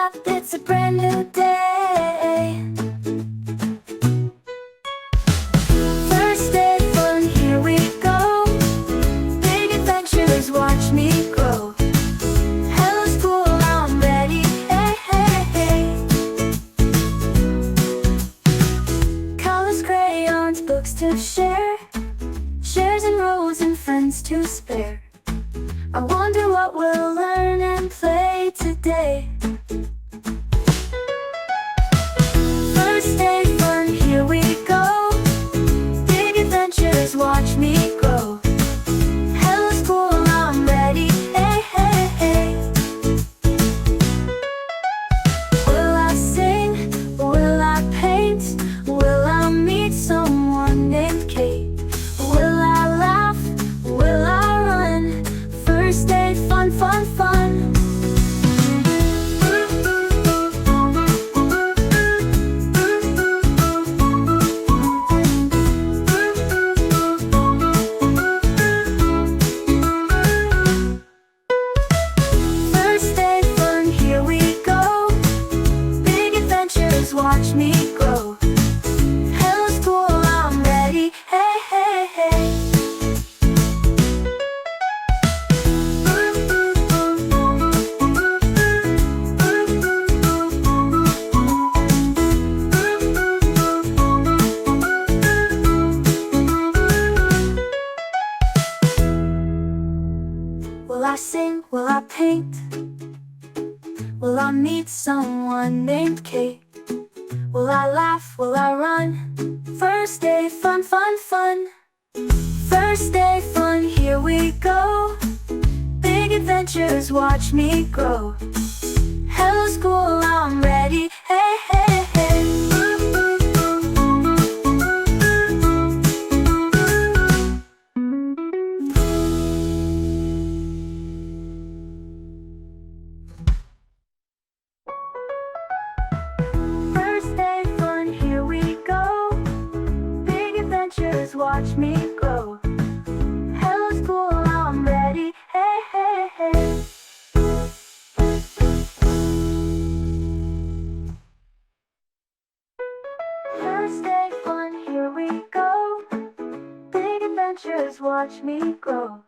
laugh, it's a brand new day. First day fun, here we go. Big adventures, watch me grow. Hello school, I'm ready, hey, hey, hey. Colors, crayons, books to share. Shares and rows and friends to spare. I wonder what we'll learn and play today. First day fun, here we go. Big adventures, watch me grow. Hello school, I'm ready, hey, hey, hey. Will I sing? Will I paint? Will I meet someone named Kate? Will I laugh? Will I run? First day fun, fun, fun. First day fun, here we go. Big adventures, watch me grow. Hello school, I'm ready, hey, hey, hey. Will I sing? Will I paint? Will I meet someone named Kate? Will I laugh? Will I run? First day fun, fun, fun. First day fun, here we go. Big adventures, watch me grow. Hello school, I'm ready, hey, hey, hey. First day fun, here we go. Big adventures, watch me grow. Hello school, I'm ready, hey, hey, hey. First day fun, here we go. Big adventures, watch me grow.